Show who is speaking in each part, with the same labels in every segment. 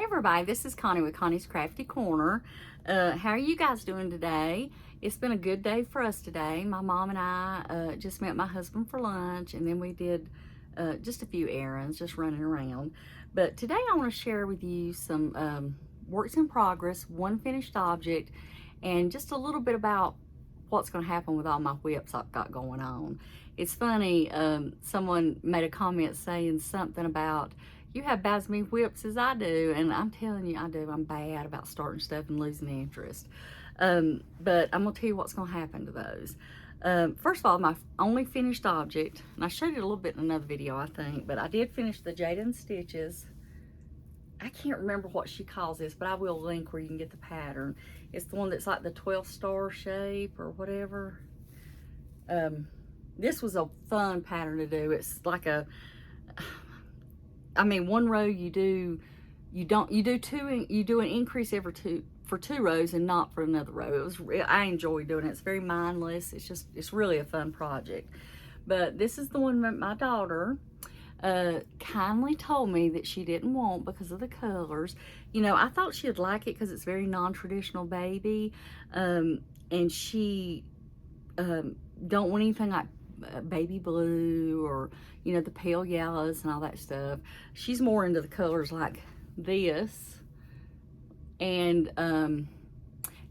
Speaker 1: everybody, this is Connie with Connie's Crafty Corner. How are you guys doing today? It's been a good day for us today. My mom and I just met my husband for lunch, and then we did just a few errands, just running around. But today I want to share with you some works in progress, one finished object, and just a little bit about what's going to happen with all my whips I've got going on. It's funny, someone made a comment saying something about, you have about as many whips as I do, and I'm telling you, I do. I'm bad about starting stuff and losing interest. But I'm gonna tell you what's gonna happen to those. First of all, my only finished object, and I showed it a little bit in another video, I think, but I did finish the Jaden Stitches. I can't remember what she calls this, but I will link where you can get the pattern. It's the one that's like the 12-star shape or whatever. This was a fun pattern to do. It's like a, I mean, one row you do an increase every for two rows and not for another row. I enjoy doing it. It's very mindless. It's really a fun project. But this is the one that my daughter kindly told me that she didn't want because of the colors. You know, I thought she'd like it because it's very non-traditional baby, and she don't want anything like baby blue or, you know, the pale yellows and all that stuff. She's more into the colors like this and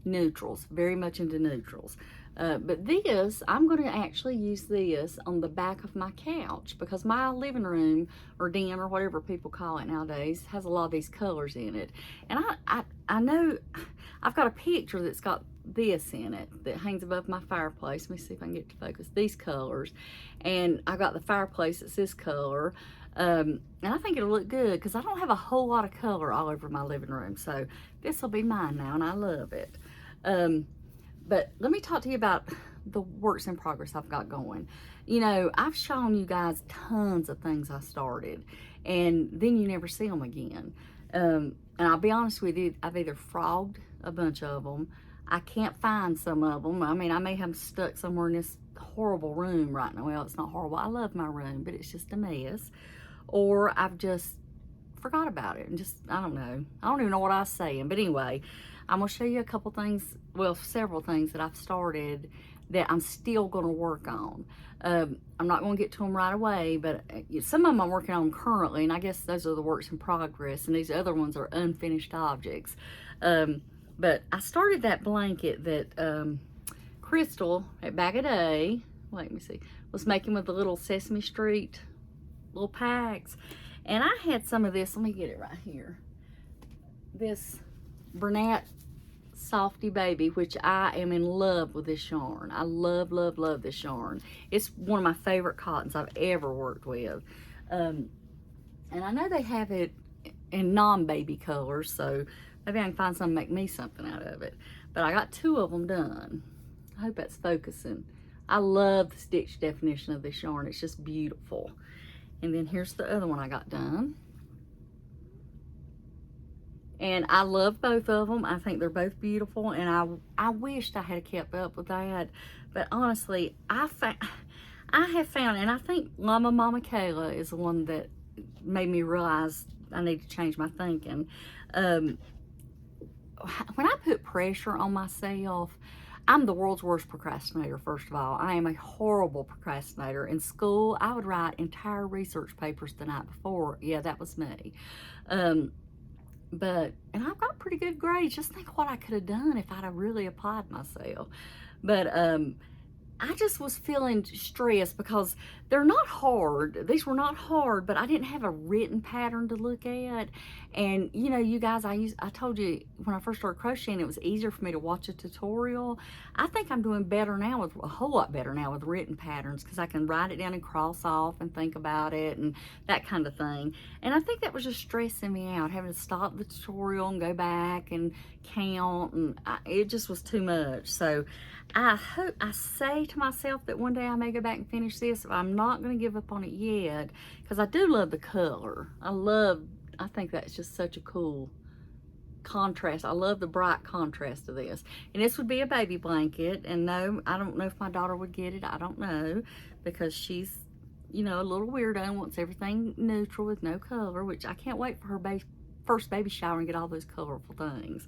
Speaker 1: neutrals, very much into neutrals. But this, I'm going to actually use this on the back of my couch because my living room or den or whatever people call it nowadays has a lot of these colors in it. And I know I've got a picture that's got this in it that hangs above my fireplace. Let me see if I can get to focus. These colors. And I got the fireplace that's this color. And I think it'll look good because I don't have a whole lot of color all over my living room. So this will be mine now, and I love it. But let me talk to you about the works in progress I've got going. You know, I've shown you guys tons of things I started, and then you never see them again. And I'll be honest with you, I've either frogged a bunch of them. I can't find some of them. I mean, I may have them stuck somewhere in this horrible room right now. Well, it's not horrible. I love my room, but it's just a mess. Or I've just forgot about it and just, I don't know. I don't even know what I was saying. But anyway, I'm going to show you a couple things, well, several things that I've started that I'm still going to work on. I'm not going to get to them right away, but some of them I'm working on currently, and I guess those are the works in progress, and these other ones are unfinished objects. But I started that blanket that Crystal at Bag a Day, wait, let me see, was making with the little Sesame Street little packs. And I had some of this, let me get it right here. This Bernat Softy Baby, which I am in love with this yarn. I love, love, love this yarn. It's one of my favorite cottons I've ever worked with. And I know they have it in non-baby colors, so maybe I can find something to make me something out of it. But I got two of them done. I hope that's focusing. I love the stitch definition of this yarn. It's just beautiful. And then here's the other one I got done. And I love both of them. I think they're both beautiful, and I wished I had kept up with that. But honestly, I have found, and I think Mama Kayla is the one that made me realize I need to change my thinking. When I put pressure on myself, I'm the world's worst procrastinator, first of all. I am a horrible procrastinator. In school, I would write entire research papers the night before. Yeah, that was me. And I've got pretty good grades. Just think what I could have done if I'd have really applied myself. But I just was feeling stressed because they're not hard. These were not hard, but I didn't have a written pattern to look at. And you know, you guys, I told you when I first started crocheting, it was easier for me to watch a tutorial. I think I'm doing better now, with a whole lot better now with written patterns, because I can write it down and cross off and think about it and that kind of thing. And I think that was just stressing me out, having to stop the tutorial and go back and count, and it just was too much. So I say to myself that one day I may go back and finish this. I'm not going to give up on it yet, because I do love the color. I think that's just such a cool contrast. I love the bright contrast of this. And this would be a baby blanket. And no, I don't know if my daughter would get it. I don't know, because she's, you know, a little weirdo and wants everything neutral with no color, which I can't wait for her first baby shower and get all those colorful things.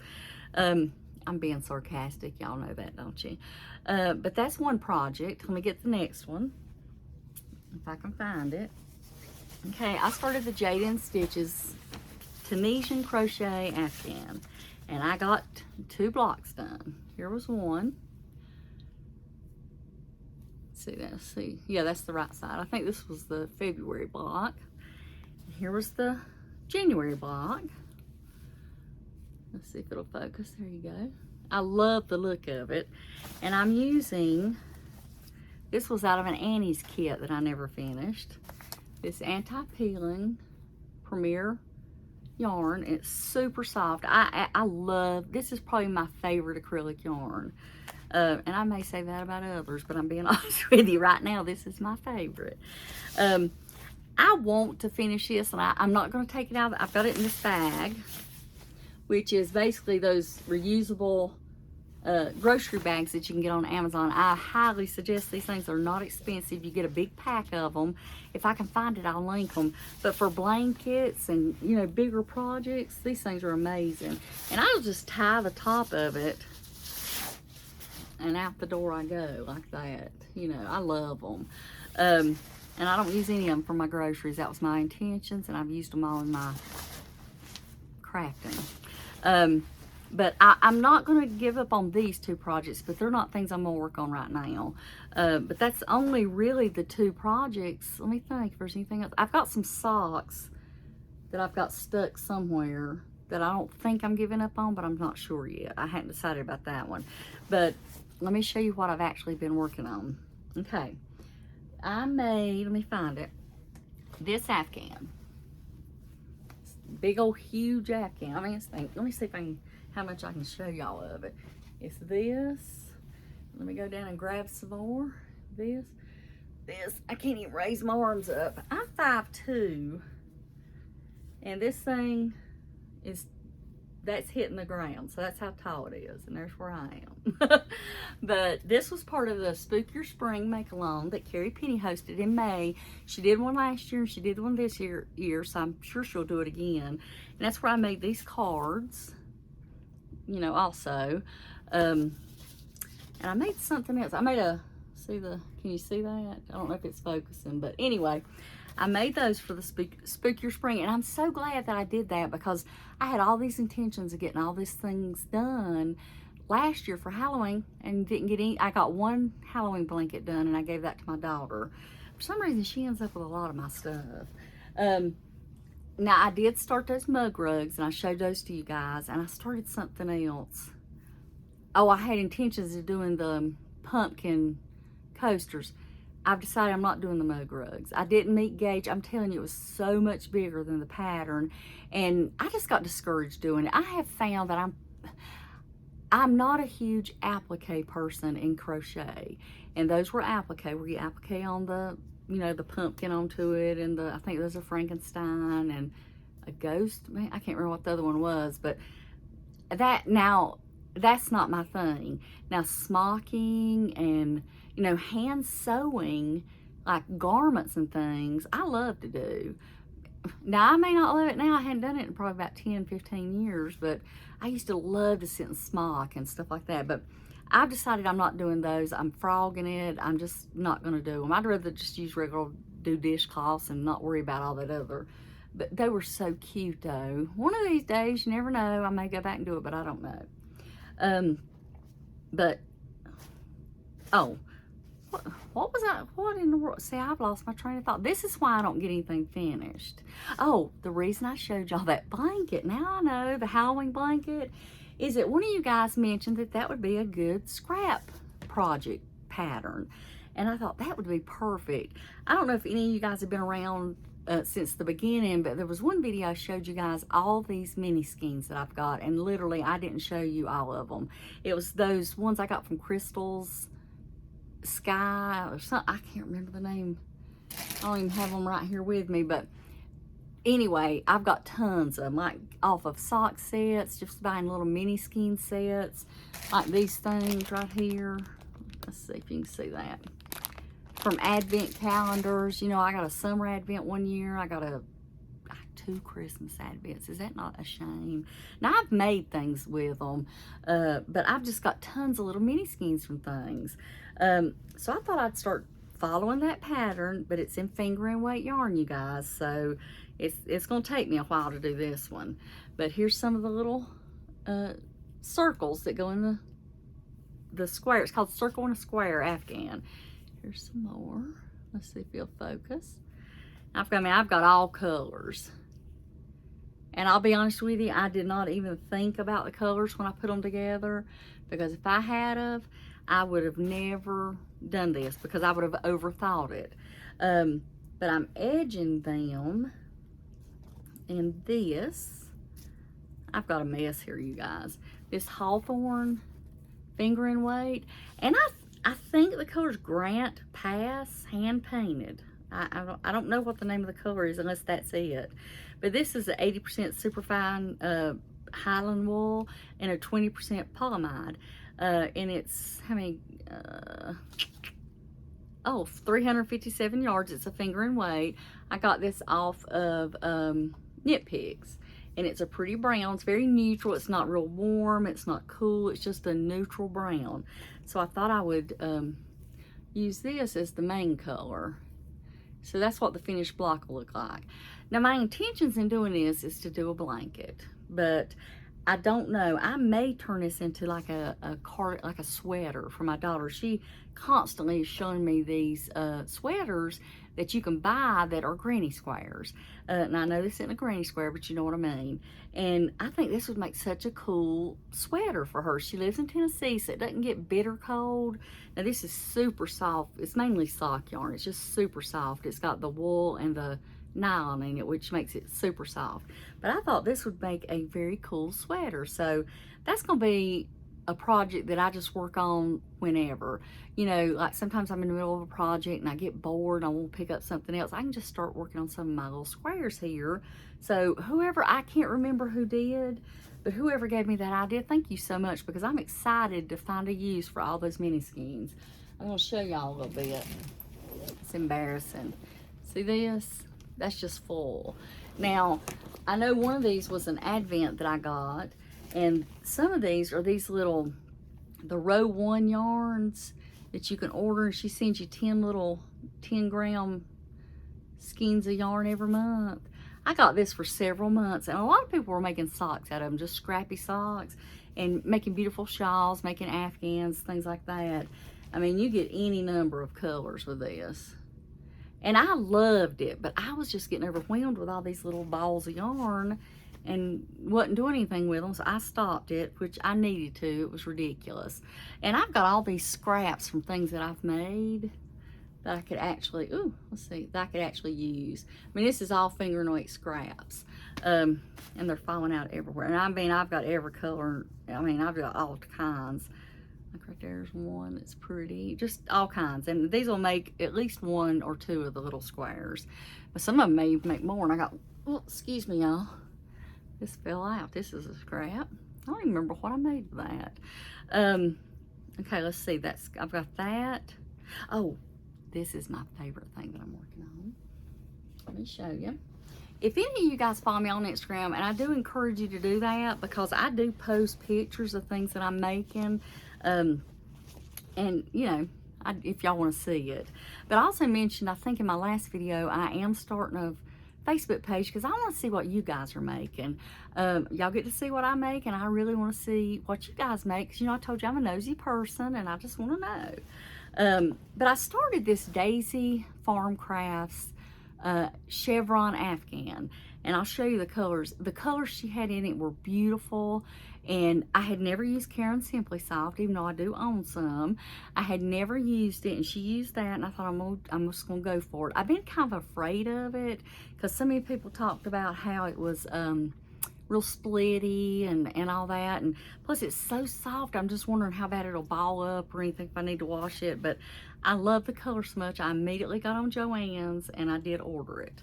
Speaker 1: I'm being sarcastic. Y'all know that, don't you? But that's one project. Let me get the next one, if I can find it. Okay, I started the Jade Stitches Tunisian crochet afghan, and I got 2 blocks done. Here was one. Let's see. Yeah, that's the right side. I think this was the February block. Here was the January block. Let's see if it'll focus. There you go. I love the look of it. And I'm using, this was out of an Annie's kit that I never finished. This anti-peeling Premier yarn. It's super soft. I love, this is probably my favorite acrylic yarn. And I may say that about others, but I'm being honest with you right now, this is my favorite. I want to finish this, and I'm not going to take it out. I've got it in this bag, which is basically those reusable grocery bags that you can get on Amazon. I highly suggest these things. Are not expensive. You get a big pack of them. If I can find it, I'll link them. But for blankets and, you know, bigger projects, these things are amazing. And I'll just tie the top of it, and out the door I go like that. You know, I love them. And I don't use any of them for my groceries. That was my intentions, and I've used them all in my crafting. But I'm not going to give up on these 2 projects, but they're not things I'm going to work on right now. But that's only really the 2 projects. Let me think if there's anything else. I've got some socks that I've got stuck somewhere that I don't think I'm giving up on, but I'm not sure yet. I hadn't decided about that one. But let me show you what I've actually been working on. Okay. I made, let me find it, this afghan. Big old huge afghan. I mean, it's let me see if I can, how much I can show y'all of it. It's this. Let me go down and grab some more. This. I can't even raise my arms up. I'm 5'2", and this thing is, that's hitting the ground, so that's how tall it is, and there's where I am. But this was part of the Spook Your Spring make-along that Carrie Penny hosted in May. She did one last year, and she did one this year, so I'm sure she'll do it again. And that's where I made these cards, you know, also. And I made something else. I made a, can you see that? I don't know if it's focusing, but anyway, I made those for the Spook Your Spring, and I'm so glad that I did that, because I had all these intentions of getting all these things done last year for Halloween and didn't get any. I got one Halloween blanket done, and I gave that to my daughter. For some reason, she ends up with a lot of my stuff. Now, I did start those mug rugs, and I showed those to you guys, and I started something else. Oh, I had intentions of doing the pumpkin coasters. I've decided I'm not doing the mug rugs. I didn't meet gauge. I'm telling you, it was so much bigger than the pattern, and I just got discouraged doing it. I have found that I'm not a huge applique person in crochet, and those were applique, where you applique on the, you know, the pumpkin onto it, and the, I think there's a Frankenstein and a ghost. Man, I can't remember what the other one was, but that, now that's not my thing. Now, smocking and, you know, hand sewing, like garments and things, I love to do. Now, I may not love it now. I hadn't done it in probably about 10, 15 years, but I used to love to sit and smock and stuff like that. But I've decided I'm not doing those. I'm frogging it. I'm just not going to do them. I'd rather just use regular, do dishcloths and not worry about all that other. But they were so cute, though. One of these days, you never know, I may go back and do it, but I don't know. But, oh, what was that? What in the world? See, I've lost my train of thought. This is why I don't get anything finished. Oh, the reason I showed y'all that blanket, now I know, the Halloween blanket, is that one of you guys mentioned that that would be a good scrap project pattern. And I thought that would be perfect. I don't know if any of you guys have been around since the beginning, but there was one video I showed you guys all these mini skeins that I've got, and literally I didn't show you all of them. It was those ones I got from Crystal's Sky or something. I can't remember the name. I don't even have them right here with me, but anyway, I've got tons of them, like off of sock sets, just buying little mini skein sets, like these things right here. Let's see if you can see that. From advent calendars, you know, I got a summer advent one year. I got a 2 Christmas advents. Is that not a shame? Now, I've made things with them, but I've just got tons of little mini skeins from things. So I thought I'd start following that pattern, but it's in finger and weight yarn, you guys. So it's going to take me a while to do this one. But here's some of the little circles that go in the square. It's called Circle in a Square Afghan. Here's some more. Let's see if you'll focus. I've got all colors. And I'll be honest with you, I did not even think about the colors when I put them together, because if I had of, I would have never done this because I would have overthought it. But I'm edging them in this. I've got a mess here, you guys. This Hawthorne finger and weight. And I think the color's Grant Pass hand painted. I don't know what the name of the color is unless that's it. But this is an 80% superfine Highland wool and a 20% polyamide. And it's, how many, 357 yards. It's a finger and weight. I got this off of Knit Picks. And it's a pretty brown. It's very neutral. It's not real warm. It's not cool. It's just a neutral brown. So I thought I would use this as the main color. So that's what the finished block will look like. Now, my intentions in doing this is to do a blanket, but I don't know. I may turn this into like a sweater for my daughter. She constantly is showing me these sweaters that you can buy that are granny squares. And I know this isn't a granny square, but you know what I mean. And I think this would make such a cool sweater for her. She lives in Tennessee, so it doesn't get bitter cold. Now, this is super soft. It's mainly sock yarn. It's just super soft. It's got the wool and the nylon in it, which makes it super soft. But I thought this would make a very cool sweater. So that's going to be a project that I just work on whenever. You know, like sometimes I'm in the middle of a project and I get bored, I want to pick up something else. I can just start working on some of my little squares here. So whoever, I can't remember who did, but whoever gave me that idea, thank you so much, because I'm excited to find a use for all those mini skeins. I'm going to show y'all a little bit. It's embarrassing. See this? That's just full. Now, I know one of these was an advent that I got, and some of these are these little, the row 1 yarns that you can order, and she sends you 10 gram skeins of yarn every month. I got this for several months, and a lot of people were making socks out of them, just scrappy socks, and making beautiful shawls, making afghans, things like that. I mean, you get any number of colors with this. And I loved it, but I was just getting overwhelmed with all these little balls of yarn and wasn't doing anything with them, so I stopped it, which I needed to. It was ridiculous. And I've got all these scraps from things that I've made that I could actually, that I could actually use. I mean, this is all finger and weight scraps, and they're falling out everywhere. And I mean, I've got every color. I mean, I've got all kinds. Like right there's one that's pretty, just all kinds. And these will make at least 1 or 2 of the little squares. But some of them may make more. And I got, excuse me, y'all. This fell out. This is a scrap. I don't even remember what I made with that. Okay, let's see. I've got that. Oh, this is my favorite thing that I'm working on. Let me show you. If any of you guys follow me on Instagram, and I do encourage you to do that, because I do post pictures of things that I'm making. And you know, if y'all want to see it. But I also mentioned, I think in my last video, I am starting a Facebook page because I want to see what you guys are making. Y'all get to see what I make, and I really want to see what you guys make, because you know, I told you I'm a nosy person and I just want to know. But I started this Daisy Farm Crafts Chevron Afghan, and I'll show you the colors. The colors she had in it were beautiful, and I had never used Karen Simply Soft, even though I do own some. I had never used it, and she used that, and I thought I'm just gonna go for it. I've been kind of afraid of it because so many people talked about how it was real splitty and all that, and plus it's so soft. I'm just wondering how bad it'll ball up or anything if I need to wash it. But I love the color so much, I immediately got on Joann's and I did order it.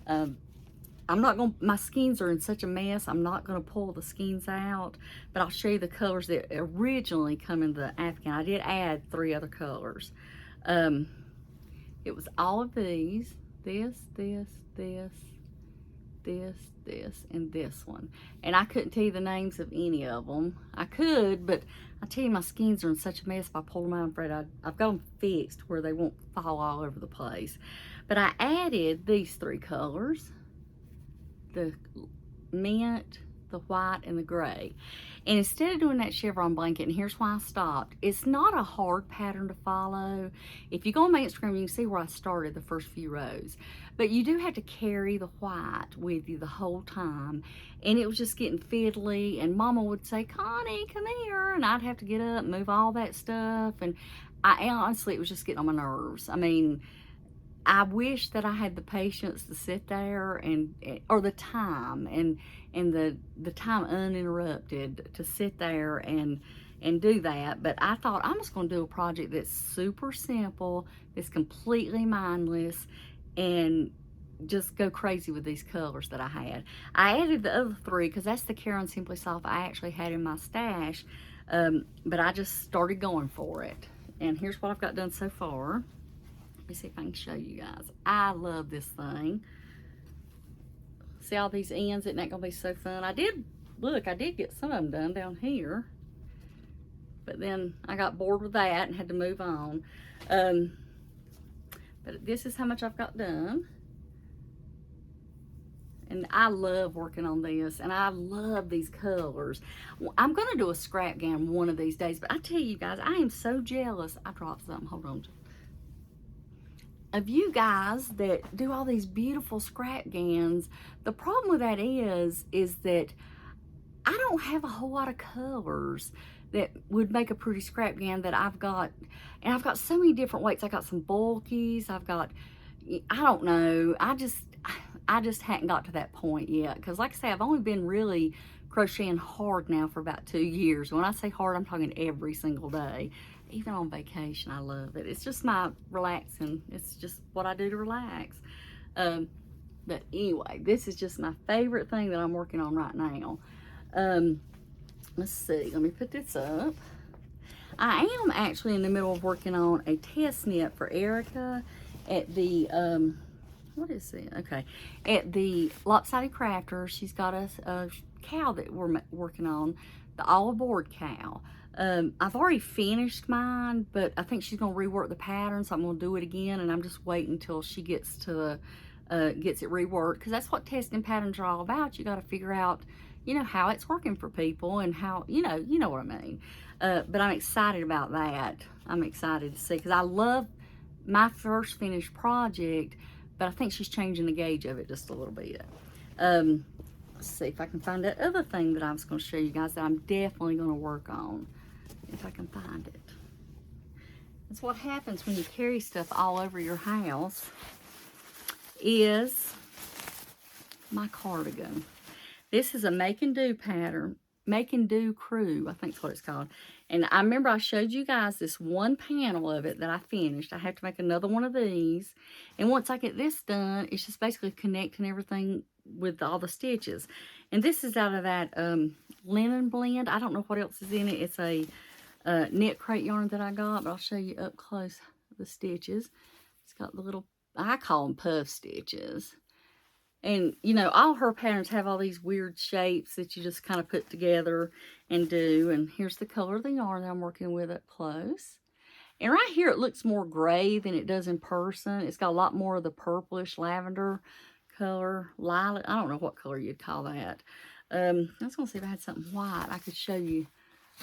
Speaker 1: I'm not gonna, my skeins are in such a mess, I'm not gonna pull the skeins out, but I'll show you the colors that originally come in the Afghan. I did add 3 other colors. It was all of these, this, this, and this one. And I couldn't tell you the names of any of them. I could, but I tell you, my skins are in such a mess. If I pull them out, I'm afraid I've got them fixed where they won't fall all over the place. But I added these 3 colors, the mint, the white, and the gray. And instead of doing that chevron blanket, and here's why I stopped, it's not a hard pattern to follow. If you go on my Instagram, you can see where I started the first few rows. But you do have to carry the white with you the whole time. And it was just getting fiddly, and Mama would say, Connie, come here. And I'd have to get up and move all that stuff. And I honestly, it was just getting on my nerves. I mean, I wish that I had the patience to sit there and, or the time and the time uninterrupted to sit there and do that. But I thought I'm just going to do a project that's super simple, that's completely mindless, and just go crazy with these colors that I had. I added the other 3 because that's the Caron Simply Soft I actually had in my stash, but I just started going for it. And here's what I've got done so far. Let me see if I can show you guys. I love this thing. See all these ends? Isn't that gonna be so fun? I did get some of them done down here, but then I got bored with that and had to move on. But this is how much I've got done. And I love working on this, and I love these colors. I'm gonna do a scrap gown one of these days, but I tell you guys, I am so jealous. I dropped something, hold on. Of you guys that do all these beautiful scrap gowns. The problem with that is that I don't have a whole lot of colors that would make a pretty scrap gown that I've got. And I've got so many different weights. I got some bulkies, I've got, I don't know, I just hadn't got to that point yet. Because like I say, I've only been really crocheting hard now for about 2 years. When I say hard, I'm talking every single day. Even on vacation, I love it. It's just my relaxing. It's just what I do to relax. But anyway, this is just my favorite thing that I'm working on right now. Let's see. Let me put this up. I am actually in the middle of working on a test knit for Erica at the, what is it? Okay. At the Lopsided Crafter. She's got a cow that we're working on, the all aboard cow. I've already finished mine, but I think she's gonna rework the pattern, so I'm gonna do it again, and I'm just waiting until she gets to gets it reworked, because that's what testing patterns are all about. You got to figure out, you know, how it's working for people and how, you know what I mean. But I'm excited about that. I'm excited to see, because I love my first finished project, but I think she's changing the gauge of it just a little bit. Let's see if I can find that other thing that I was going to show you guys that I'm definitely going to work on. If I can find it. That's what happens when you carry stuff all over your house, is my cardigan. This is a make and do pattern, make and do crew, I think is what it's called. And I remember I showed you guys this one panel of it that I finished. I have to make another one of these. And once I get this done, it's just basically connecting everything with all the stitches. And this is out of that linen blend. I don't know what else is in it. It's a knit crate yarn that I got, but I'll show you up close the stitches. It's got the little, I call them puff stitches. And, you know, all her patterns have all these weird shapes that you just kind of put together and do. And here's the color of the yarn that I'm working with up close. And right here, it looks more gray than it does in person. It's got a lot more of the purplish lavender color, lilac. I don't know what color you'd call that. I was going to see if I had something white I could show you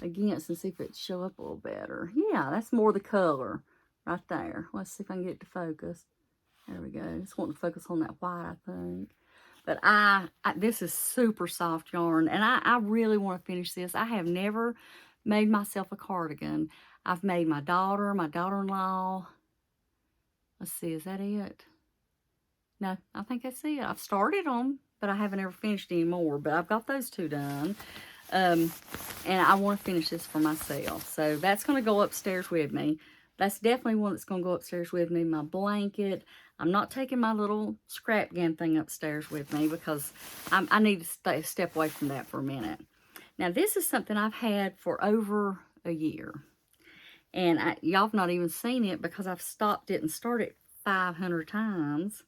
Speaker 1: against and see if it'd show up a little better. Yeah, that's more the color right there. Let's see if I can get it to focus. There we go. Just want to focus on that white, I think. But this is super soft yarn, and I really want to finish this. I have never made myself a cardigan. I've made my daughter, my daughter-in-law. Let's see, is that it? No, I think that's it. I've started them, but I haven't ever finished any more. But I've got those 2 done. And I want to finish this for myself. So that's going to go upstairs with me. That's definitely one that's going to go upstairs with me. My blanket. I'm not taking my little scrap gown thing upstairs with me because I need to step away from that for a minute. Now, this is something I've had for over a year. And y'all have not even seen it because I've stopped it and started 500 times.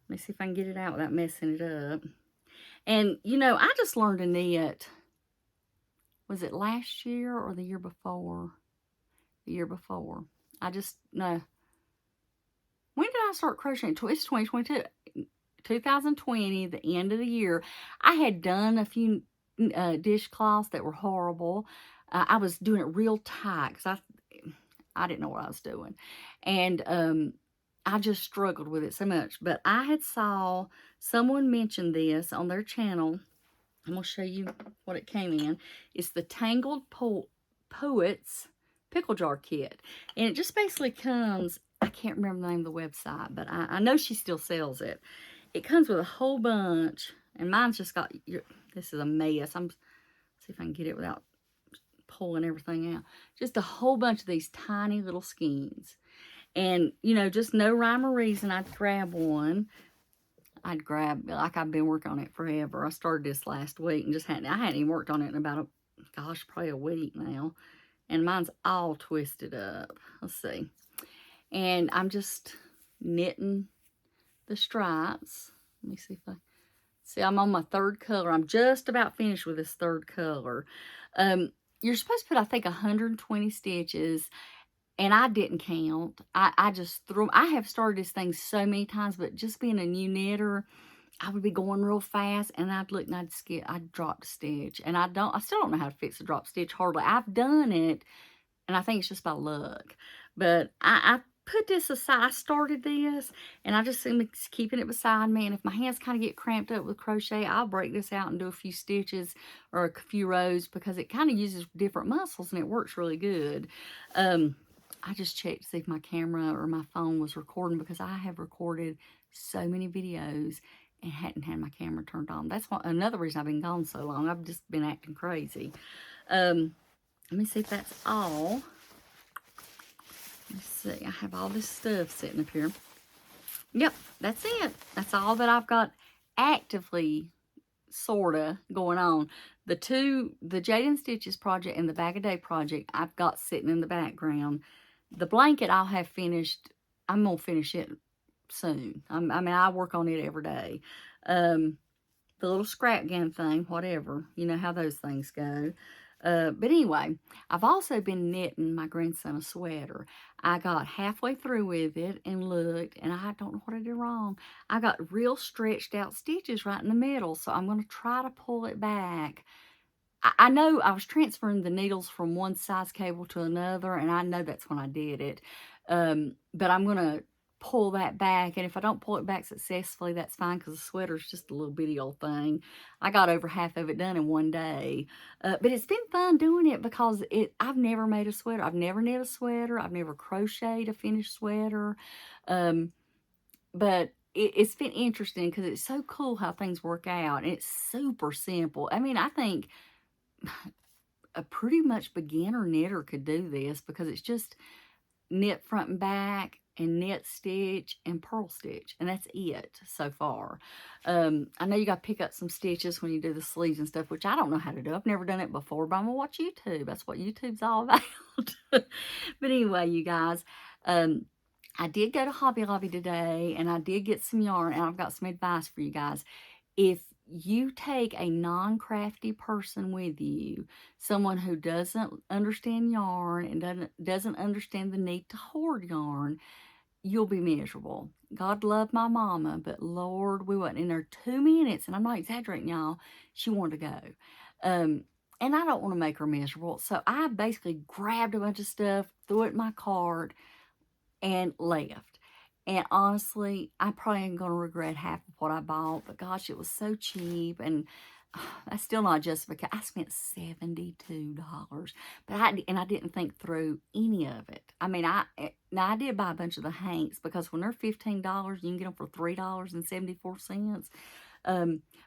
Speaker 1: Let me see if I can get it out without messing it up. And, you know, I just learned to knit, was it last year or the year before? The year before. I just, no. When did I start crocheting? It's 2022. 2020, the end of the year. I had done a few dishcloths that were horrible. I was doing it real tight because I didn't know what I was doing. And I just struggled with it so much. But I had saw someone mention this on their channel. I'm going to show you what it came in. It's the Tangled Poets Pickle Jar Kit. And it just basically comes, I can't remember the name of the website, but I know she still sells it. It comes with a whole bunch, and mine's just got, this is a mess. See if I can get it without pulling everything out. Just a whole bunch of these tiny little skeins. And, you know, just no rhyme or reason, I'd grab one. I'd grab, like I've been working on it forever. I started this last week and I hadn't even worked on it in about gosh, probably a week now. And mine's all twisted up. Let's see. And I'm just knitting the stripes. Let me see if I, see, I'm on my third color. I'm just about finished with this third color. You're supposed to put, I think, 120 stitches. And I didn't count. I just threw, I have started this thing so many times, but just being a new knitter, I would be going real fast and I'd look and I'd drop a stitch. And I still don't know how to fix a drop stitch hardly. I've done it and I think it's just by luck. But I put this aside. I started this and I just am keeping it beside me. And if my hands kind of get cramped up with crochet, I'll break this out and do a few stitches or a few rows because it kind of uses different muscles and it works really good. I just checked to see if my camera or my phone was recording because I have recorded so many videos and hadn't had my camera turned on. That's another reason I've been gone so long. I've just been acting crazy. Let me see if that's all. Let's see. I have all this stuff sitting up here. Yep, that's it. That's all that I've got actively sorta going on. The Jaden Stitches project and the Bag a Day project I've got sitting in the background. The blanket I'll have finished. I'm going to finish it soon. I mean, I work on it every day. The little scrap gun thing, whatever. You know how those things go. But anyway, I've also been knitting my grandson a sweater. I got halfway through with it and looked, and I don't know what I did wrong. I got real stretched out stitches right in the middle, so I'm going to try to pull it back. I know I was transferring the needles from one size cable to another, and I know that's when I did it. But I'm going to pull that back, and if I don't pull it back successfully, that's fine, because the sweater's just a little bitty old thing. I got over half of it done in one day. But it's been fun doing it, because I've never made a sweater. I've never knit a sweater. I've never crocheted a finished sweater. But it's been interesting, because it's so cool how things work out, and it's super simple. I mean, I think a pretty much beginner knitter could do this, because it's just knit front and back and knit stitch and purl stitch, and that's it so far. I know you got to pick up some stitches when you do the sleeves and stuff, which I don't know how to do. I've never done it before, but I'm gonna watch YouTube. That's what YouTube's all about. But anyway, you guys, I did go to Hobby Lobby today, and I did get some yarn, and I've got some advice for you guys. If you take a non-crafty person with you, someone who doesn't understand yarn and doesn't understand the need to hoard yarn, you'll be miserable. God love my mama, but Lord, we wasn't in there 2 minutes, and I'm not exaggerating, y'all. She wanted to go. And I don't want to make her miserable, so I basically grabbed a bunch of stuff, threw it in my cart, and left. And honestly, I probably ain't going to regret half of what I bought. But gosh, it was so cheap. And that's still not justification. I spent $72. But I didn't think through any of it. I mean, now I did buy a bunch of the hanks, because when they're $15, you can get them for $3.74.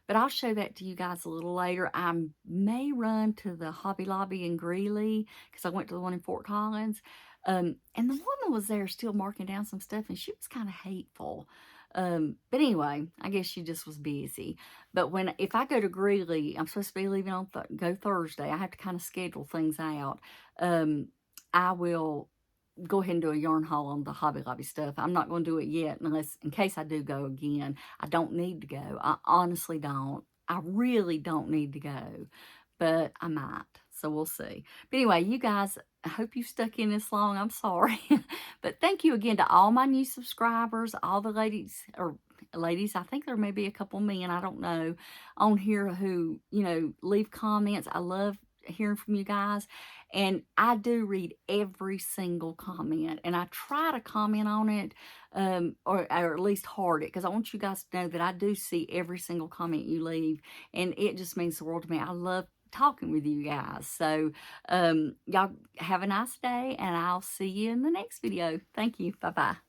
Speaker 1: But I'll show that to you guys a little later. I may run to the Hobby Lobby in Greeley, because I went to the one in Fort Collins. And the woman was there still marking down some stuff, and she was kind of hateful. But anyway, I guess she just was busy. But if I go to Greeley, I'm supposed to be leaving on go Thursday. I have to kind of schedule things out. I will go ahead and do a yarn haul on the Hobby Lobby stuff. I'm not going to do it yet, in case I do go again. I don't need to go. I honestly don't. I really don't need to go, but I might. So we'll see. But anyway, you guys, I hope you've stuck in this long. I'm sorry. But thank you again to all my new subscribers, all the ladies, or ladies, I think there may be a couple men, I don't know, on here who, leave comments. I love hearing from you guys. And I do read every single comment, and I try to comment on it, or at least heart it, because I want you guys to know that I do see every single comment you leave, and it just means the world to me. I love talking with you guys. So y'all have a nice day, and I'll see you in the next video. Thank you. Bye-bye.